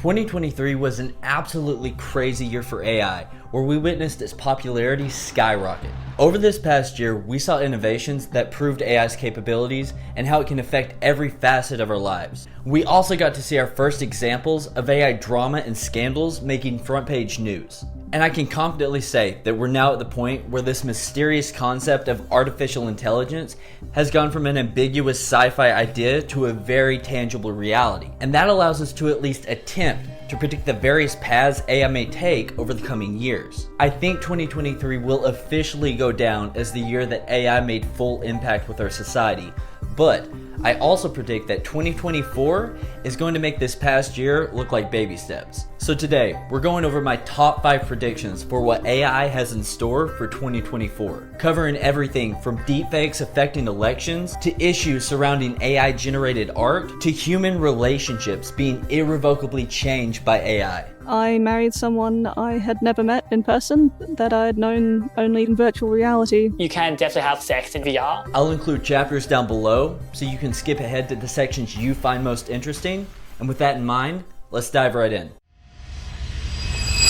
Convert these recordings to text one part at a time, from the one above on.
2023 was an absolutely crazy year for AI, where we witnessed its popularity skyrocket. Over this past year, we saw innovations that proved AI's capabilities and how it can affect every facet of our lives. We also got to see our first examples of AI drama and scandals making front page news. And I can confidently say that we're now at the point where this mysterious concept of artificial intelligence has gone from an ambiguous sci-fi idea to a very tangible reality. And that allows us to at least attempt to predict the various paths AI may take over the coming years. I think 2023 will officially go down as the year that AI made full impact with our society. But I also predict that 2024 is going to make this past year look like baby steps. So today, we're going over my top 5 predictions for what AI has in store for 2024, covering everything from deepfakes affecting elections, to issues surrounding AI-generated art, to human relationships being irrevocably changed by AI. I married someone I had never met in person, that I had known only in virtual reality. You can definitely have sex in VR. I'll include chapters down below so you can skip ahead to the sections you find most interesting. And with that in mind, let's dive right in.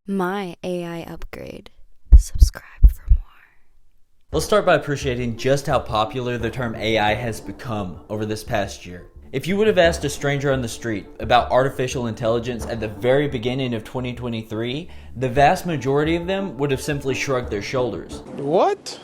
My AI upgrade. Subscribe for more. Let's start by appreciating just how popular the term AI has become over this past year. If you would have asked a stranger on the street about artificial intelligence at the very beginning of 2023, the vast majority of them would have simply shrugged their shoulders. What?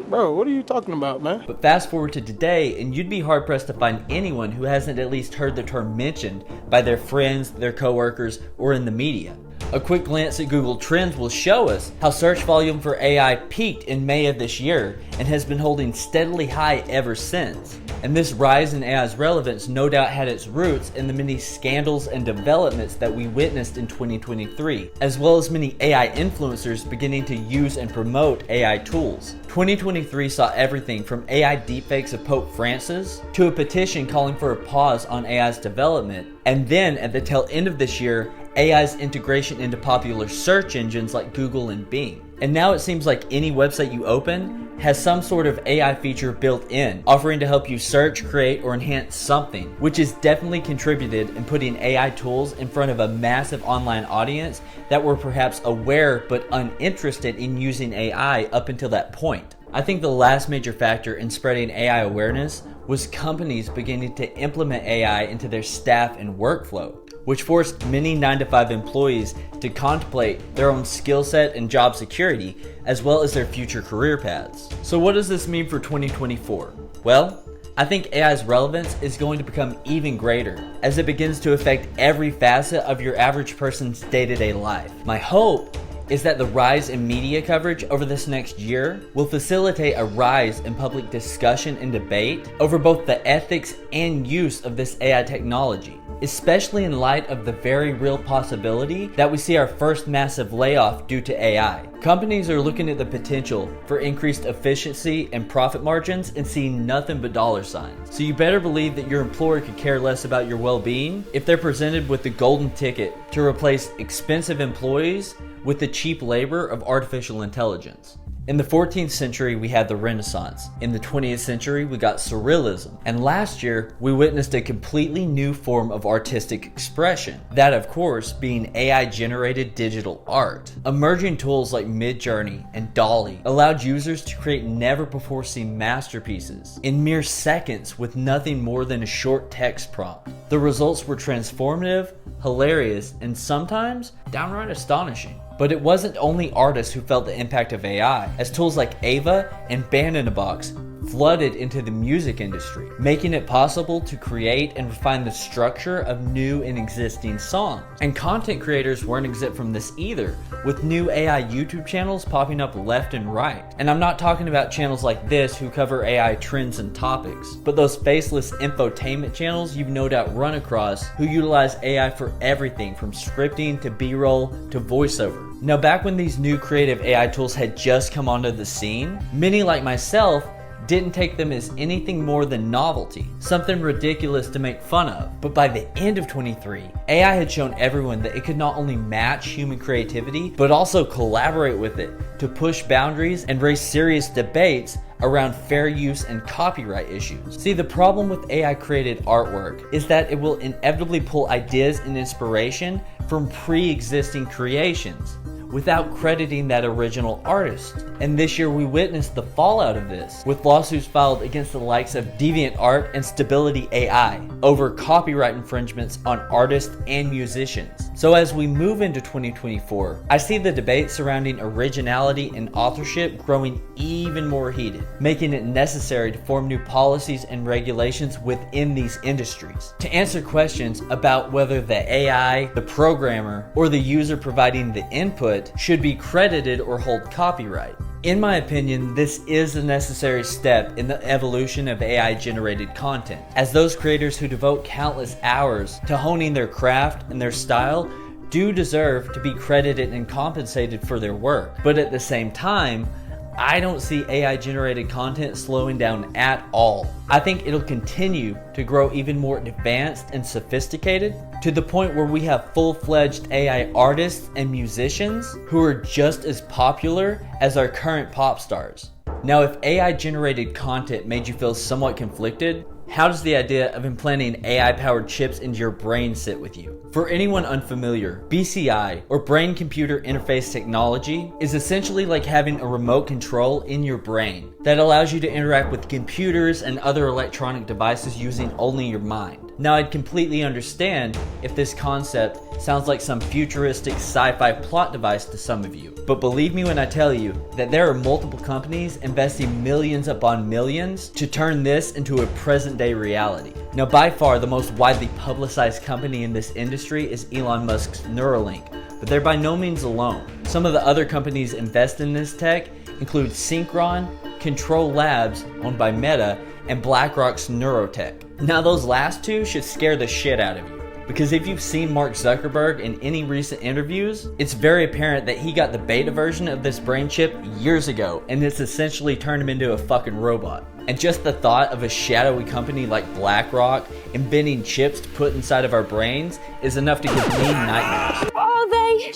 Bro, what are you talking about, man? But fast forward to today, and you'd be hard-pressed to find anyone who hasn't at least heard the term mentioned by their friends, their coworkers, or in the media. A quick glance at Google Trends will show us how search volume for AI peaked in May of this year and has been holding steadily high ever since. And this rise in AI's relevance no doubt had its roots in the many scandals and developments that we witnessed in 2023, as well as many AI influencers beginning to use and promote AI tools. 2023 saw everything from AI deepfakes of Pope Francis to a petition calling for a pause on AI's development, and then at the tail end of this year, AI's integration into popular search engines like Google and Bing. And now it seems like any website you open has some sort of AI feature built in, offering to help you search, create, or enhance something, which has definitely contributed in putting AI tools in front of a massive online audience that were perhaps aware but uninterested in using AI up until that point. I think the last major factor in spreading AI awareness was companies beginning to implement AI into their staff and workflow, which forced many 9-to-5 employees to contemplate their own skill set and job security, as well as their future career paths. So what does this mean for 2024? Well, I think AI's relevance is going to become even greater as it begins to affect every facet of your average person's day-to-day life. My hope is that the rise in media coverage over this next year will facilitate a rise in public discussion and debate over both the ethics and use of this AI technology, especially in light of the very real possibility that we see our first massive layoff due to AI. Companies are looking at the potential for increased efficiency and profit margins and seeing nothing but dollar signs. So you better believe that your employer could care less about your well-being if they're presented with the golden ticket to replace expensive employees with the cheap labor of artificial intelligence. In the 14th century, we had the Renaissance. In the 20th century, we got Surrealism. And last year, we witnessed a completely new form of artistic expression. That, of course, being AI-generated digital art. Emerging tools like Midjourney and DALL-E allowed users to create never-before-seen masterpieces in mere seconds with nothing more than a short text prompt. The results were transformative, hilarious, and sometimes downright astonishing. But it wasn't only artists who felt the impact of AI, as tools like Ava and Band in a Box flooded into the music industry, making it possible to create and refine the structure of new and existing songs. And content creators weren't exempt from this either, with new AI YouTube channels popping up left and right. And I'm not talking about channels like this who cover AI trends and topics, but those faceless infotainment channels you've no doubt run across who utilize AI for everything from scripting to B-roll to voiceover. Now, back when these new creative AI tools had just come onto the scene, many like myself didn't take them as anything more than novelty, something ridiculous to make fun of. But by the end of 23, AI had shown everyone that it could not only match human creativity, but also collaborate with it to push boundaries and raise serious debates around fair use and copyright issues. See, the problem with AI created artwork is that it will inevitably pull ideas and inspiration from pre-existing creations without crediting that original artist. And this year we witnessed the fallout of this, with lawsuits filed against the likes of DeviantArt and Stability AI over copyright infringements on artists and musicians. So as we move into 2024, I see the debate surrounding originality and authorship growing even more heated, making it necessary to form new policies and regulations within these industries to answer questions about whether the AI, the programmer, or the user providing the input should be credited or hold copyright. In my opinion, this is a necessary step in the evolution of AI-generated content, as those creators who devote countless hours to honing their craft and their style do deserve to be credited and compensated for their work. But at the same time, I don't see AI-generated content slowing down at all. I think it'll continue to grow even more advanced and sophisticated to the point where we have full-fledged AI artists and musicians who are just as popular as our current pop stars. Now, if AI-generated content made you feel somewhat conflicted, how does the idea of implanting AI-powered chips into your brain sit with you? For anyone unfamiliar, BCI, or brain-computer interface technology, is essentially like having a remote control in your brain that allows you to interact with computers and other electronic devices using only your mind. Now, I'd completely understand if this concept sounds like some futuristic sci-fi plot device to some of you, but believe me when I tell you that there are multiple companies investing millions upon millions to turn this into a present-day reality. Now, by far the most widely publicized company in this industry is Elon Musk's Neuralink, but they're by no means alone. Some of the other companies invest in this tech include Synchron, Control Labs, owned by Meta, and BlackRock's Neurotech. Now, those last two should scare the shit out of you, because if you've seen Mark Zuckerberg in any recent interviews, it's very apparent that he got the beta version of this brain chip years ago, and it's essentially turned him into a fucking robot. And just the thought of a shadowy company like BlackRock inventing chips to put inside of our brains is enough to give me nightmares. Are they?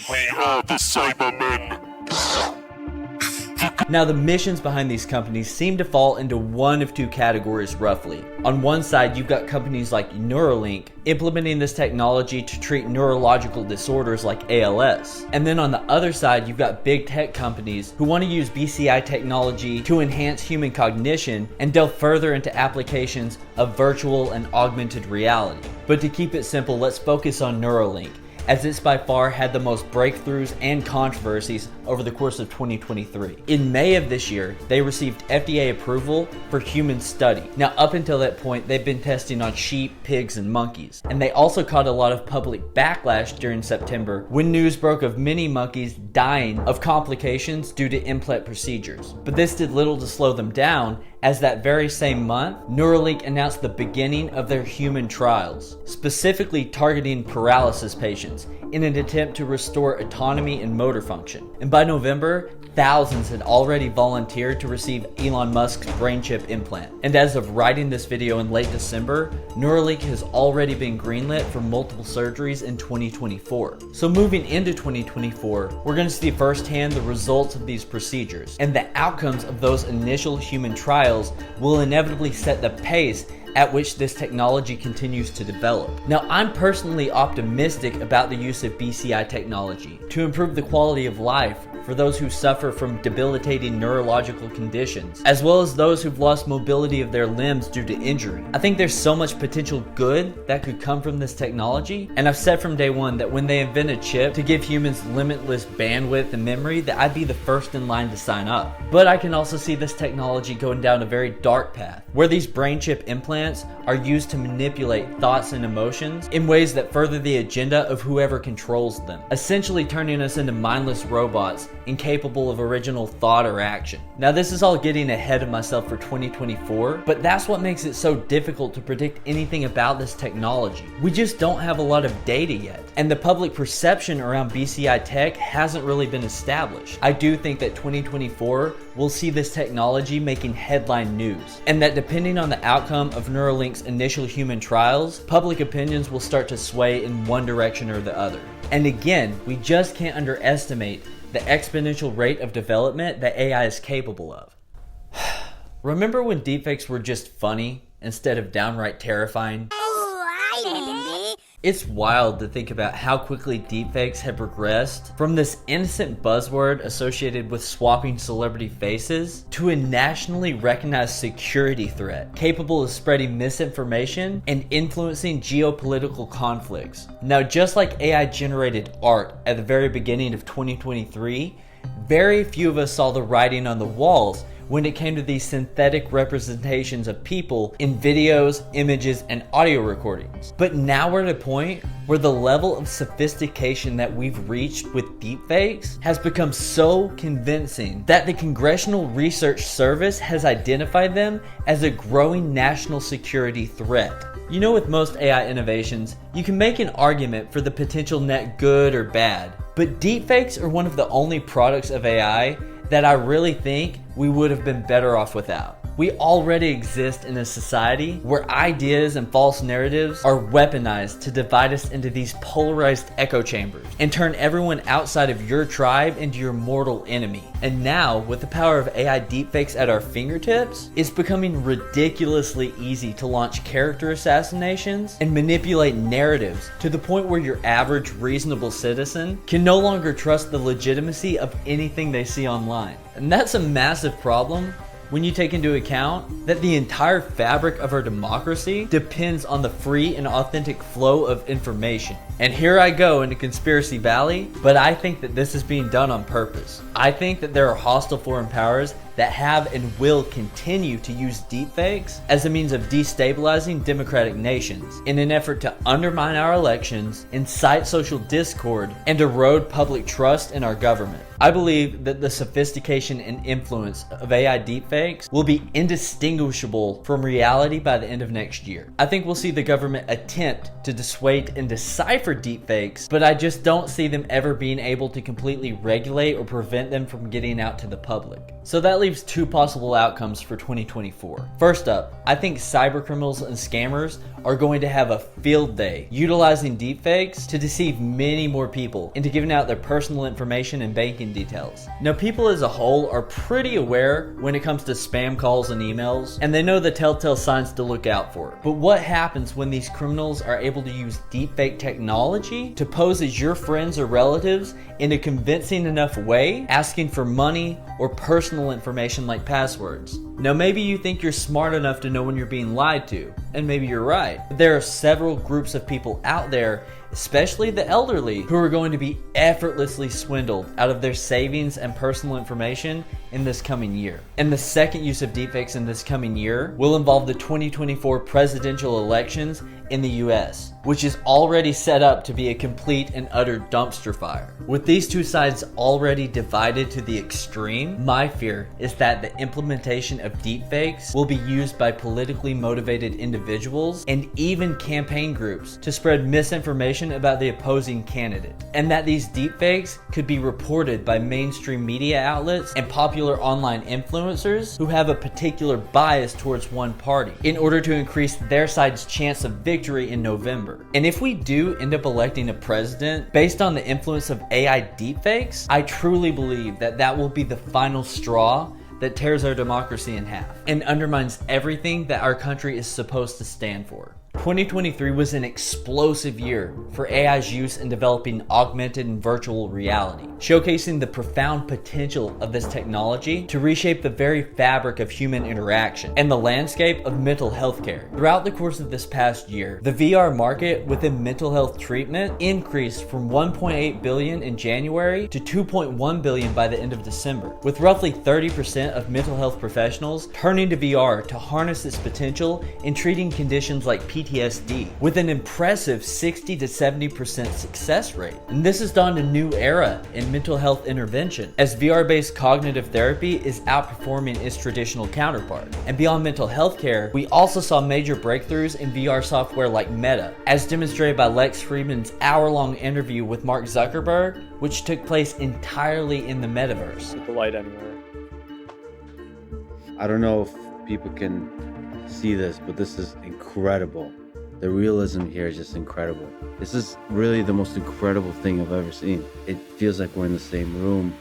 We are the Cybermen. Now, the missions behind these companies seem to fall into one of two categories roughly. On one side, you've got companies like Neuralink implementing this technology to treat neurological disorders like ALS. And then on the other side, you've got big tech companies who want to use BCI technology to enhance human cognition and delve further into applications of virtual and augmented reality. But to keep it simple, let's focus on Neuralink, as it's by far had the most breakthroughs and controversies over the course of 2023. In May of this year, they received FDA approval for human study. Now, up until that point, they've been testing on sheep, pigs, and monkeys. And they also caught a lot of public backlash during September when news broke of many monkeys dying of complications due to implant procedures. But this did little to slow them down, as that very same month, Neuralink announced the beginning of their human trials, specifically targeting paralysis patients in an attempt to restore autonomy and motor function. And by November, thousands had already volunteered to receive Elon Musk's brain chip implant. And as of writing this video in late December, Neuralink has already been greenlit for multiple surgeries in 2024. So moving into 2024, we're going to see firsthand the results of these procedures, and the outcomes of those initial human trials will inevitably set the pace at which this technology continues to develop. Now, I'm personally optimistic about the use of BCI technology to improve the quality of life for those who suffer from debilitating neurological conditions, as well as those who've lost mobility of their limbs due to injury. I think there's so much potential good that could come from this technology, and I've said from day one that when they invent a chip to give humans limitless bandwidth and memory, that I'd be the first in line to sign up. But I can also see this technology going down a very dark path, where these brain chip implants are used to manipulate thoughts and emotions in ways that further the agenda of whoever controls them, essentially turning us into mindless robots incapable of original thought or action. Now, this is all getting ahead of myself for 2024, but that's what makes it so difficult to predict anything about this technology. We just don't have a lot of data yet, and the public perception around BCI tech hasn't really been established. I do think that 2024 will see this technology making headline news, and that depending on the outcome of Neuralink's initial human trials, public opinions will start to sway in one direction or the other. And again, we just can't underestimate the exponential rate of development that AI is capable of. Remember when deepfakes were just funny instead of downright terrifying? It's wild to think about how quickly deepfakes have progressed from this innocent buzzword associated with swapping celebrity faces to a nationally recognized security threat capable of spreading misinformation and influencing geopolitical conflicts. Now, just like AI generated art at the very beginning of 2023, very few of us saw the writing on the walls when it came to these synthetic representations of people in videos, images, and audio recordings. But now we're at a point where the level of sophistication that we've reached with deepfakes has become so convincing that the Congressional Research Service has identified them as a growing national security threat. You know, with most AI innovations, you can make an argument for the potential net good or bad, but deepfakes are one of the only products of AI that I really think we would have been better off without. We already exist in a society where ideas and false narratives are weaponized to divide us into these polarized echo chambers and turn everyone outside of your tribe into your mortal enemy. And now, with the power of AI deepfakes at our fingertips, it's becoming ridiculously easy to launch character assassinations and manipulate narratives to the point where your average reasonable citizen can no longer trust the legitimacy of anything they see online. And that's a massive problem when you take into account that the entire fabric of our democracy depends on the free and authentic flow of information. And here I go into Conspiracy Valley, but I think that this is being done on purpose. I think that there are hostile foreign powers that have and will continue to use deepfakes as a means of destabilizing democratic nations in an effort to undermine our elections, incite social discord, and erode public trust in our government. I believe that the sophistication and influence of AI deepfakes will be indistinguishable from reality by the end of next year. I think we'll see the government attempt to dissuade and decipher deepfakes, but I just don't see them ever being able to completely regulate or prevent them from getting out to the public. So that leaves two possible outcomes for 2024. First up, I think cybercriminals and scammers are going to have a field day utilizing deepfakes to deceive many more people into giving out their personal information and banking details. Now, people as a whole are pretty aware when it comes to spam calls and emails, and they know the telltale signs to look out for. But what happens when these criminals are able to use deepfake technology to pose as your friends or relatives in a convincing enough way, asking for money or personal information like passwords? Now, maybe you think you're smart enough to know when you're being lied to, and maybe you're right. But there are several groups of people out there, especially the elderly, who are going to be effortlessly swindled out of their savings and personal information in this coming year. And the second use of deepfakes in this coming year will involve the 2024 presidential elections in the US, which is already set up to be a complete and utter dumpster fire. With these two sides already divided to the extreme, my fear is that the implementation of deepfakes will be used by politically motivated individuals and even campaign groups to spread misinformation about the opposing candidate, and that these deepfakes could be reported by mainstream media outlets and popular online influencers who have a particular bias towards one party in order to increase their side's chance of victory in November. And if we do end up electing a president based on the influence of AI deepfakes, I truly believe that that will be the final straw that tears our democracy in half and undermines everything that our country is supposed to stand for. 2023 was an explosive year for AI's use in developing augmented and virtual reality, showcasing the profound potential of this technology to reshape the very fabric of human interaction and the landscape of mental health care. Throughout the course of this past year, the VR market within mental health treatment increased from 1.8 billion in January to 2.1 billion by the end of December, with roughly 30% of mental health professionals turning to VR to harness its potential in treating conditions like PTSD, with an impressive 60 to 70% success rate. And this has dawned a new era in mental health intervention, as VR-based cognitive therapy is outperforming its traditional counterpart. And beyond mental health care, we also saw major breakthroughs in VR software like Meta, as demonstrated by Lex Fridman's hour-long interview with Mark Zuckerberg, which took place entirely in the Metaverse. With the light anywhere. I don't know if people can see this, but this is incredible. The realism here is just incredible. This is really the most incredible thing I've ever seen. It feels like we're in the same room.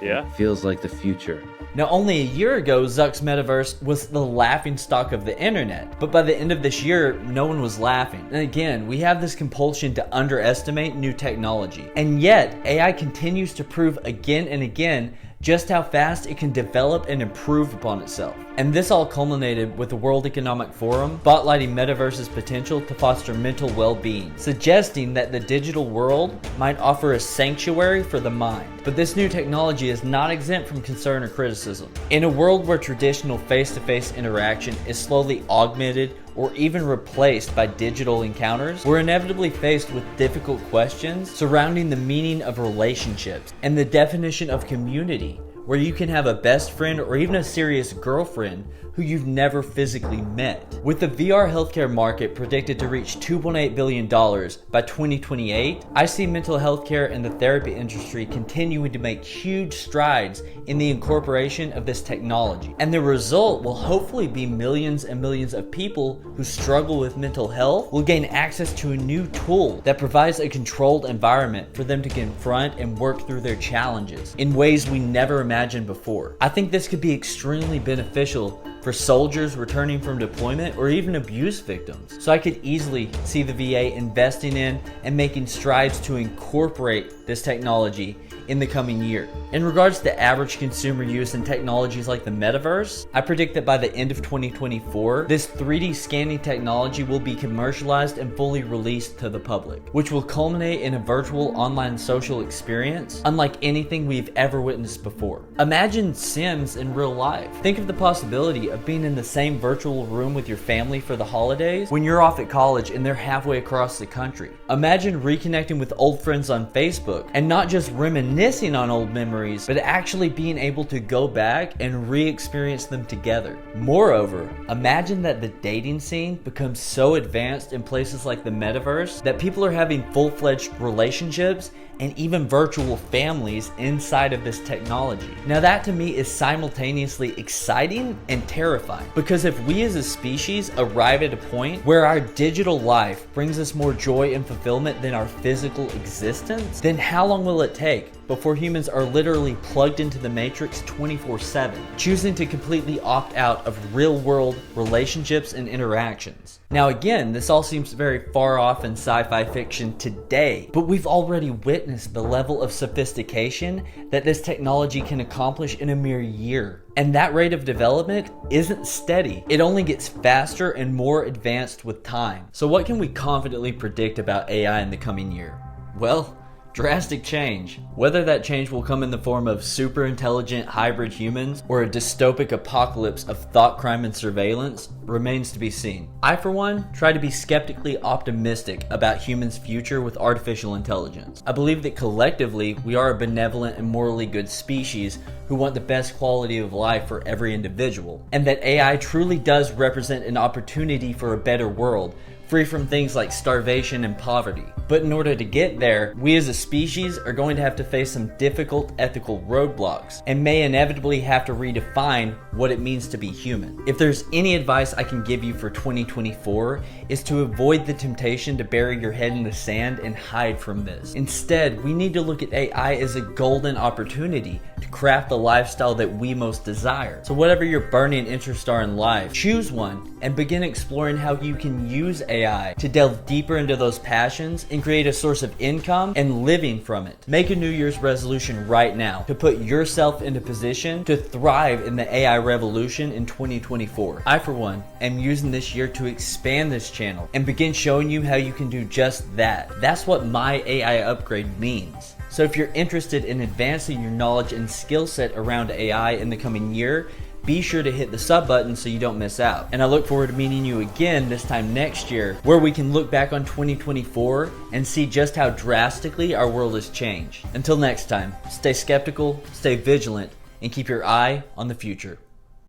Yeah. It feels like the future. Now, only a year ago, Zuck's Metaverse was the laughingstock of the internet. But by the end of this year, no one was laughing. And again, we have this compulsion to underestimate new technology. And yet, AI continues to prove again and again just how fast it can develop and improve upon itself. And this all culminated with the World Economic Forum spotlighting Metaverse's potential to foster mental well-being, suggesting that the digital world might offer a sanctuary for the mind. But this new technology is not exempt from concern or criticism. In a world where traditional face-to-face interaction is slowly augmented or even replaced by digital encounters, we're inevitably faced with difficult questions surrounding the meaning of relationships and the definition of community, where you can have a best friend or even a serious girlfriend who you've never physically met. With the VR healthcare market predicted to reach $2.8 billion by 2028, I see mental health care and the therapy industry continuing to make huge strides in the incorporation of this technology. And the result will hopefully be millions and millions of people who struggle with mental health will gain access to a new tool that provides a controlled environment for them to confront and work through their challenges in ways we never imagined before. I think this could be extremely beneficial for soldiers returning from deployment or even abuse victims. So I could easily see the VA investing in and making strides to incorporate this technology in the coming year. In regards to average consumer use in technologies like the Metaverse, I predict that by the end of 2024, this 3D scanning technology will be commercialized and fully released to the public, which will culminate in a virtual online social experience unlike anything we've ever witnessed before. Imagine Sims in real life. Think of the possibility of being in the same virtual room with your family for the holidays when you're off at college and they're halfway across the country. Imagine reconnecting with old friends on Facebook and not just reminiscing on old memories, but actually being able to go back and re-experience them together. Moreover, imagine that the dating scene becomes so advanced in places like the Metaverse that people are having full-fledged relationships and even virtual families inside of this technology. Now that to me is simultaneously exciting and terrifying, because if we as a species arrive at a point where our digital life brings us more joy and fulfillment than our physical existence, then how long will it take before humans are literally plugged into the matrix 24/7, choosing to completely opt out of real-world relationships and interactions? Now again, this all seems very far off in sci-fi fiction today, but we've already witnessed the level of sophistication that this technology can accomplish in a mere year. And that rate of development isn't steady. It only gets faster and more advanced with time. So what can we confidently predict about AI in the coming year? Well, drastic change. Whether that change will come in the form of super intelligent hybrid humans or a dystopic apocalypse of thought crime and surveillance remains to be seen. I, for one, try to be skeptically optimistic about humans' future with artificial intelligence. I believe that collectively we are a benevolent and morally good species who want the best quality of life for every individual, and that AI truly does represent an opportunity for a better world, free from things like starvation and poverty. But in order to get there, we as a species are going to have to face some difficult ethical roadblocks and may inevitably have to redefine what it means to be human. If there's any advice I can give you for 2024, is to avoid the temptation to bury your head in the sand and hide from this. Instead, we need to look at AI as a golden opportunity to craft the lifestyle that we most desire. So whatever your burning interests are in life, choose one and begin exploring how you can use AI to delve deeper into those passions and create a source of income and living from it. Make a New Year's resolution right now to put yourself in a position to thrive in the AI revolution in 2024. I, for one, am using this year to expand this channel and begin showing you how you can do just that. That's what my AI upgrade means. So if you're interested in advancing your knowledge and skill set around AI in the coming year, be sure to hit the sub button so you don't miss out. And I look forward to meeting you again this time next year, where we can look back on 2024 and see just how drastically our world has changed. Until next time, stay skeptical, stay vigilant, and keep your eye on the future.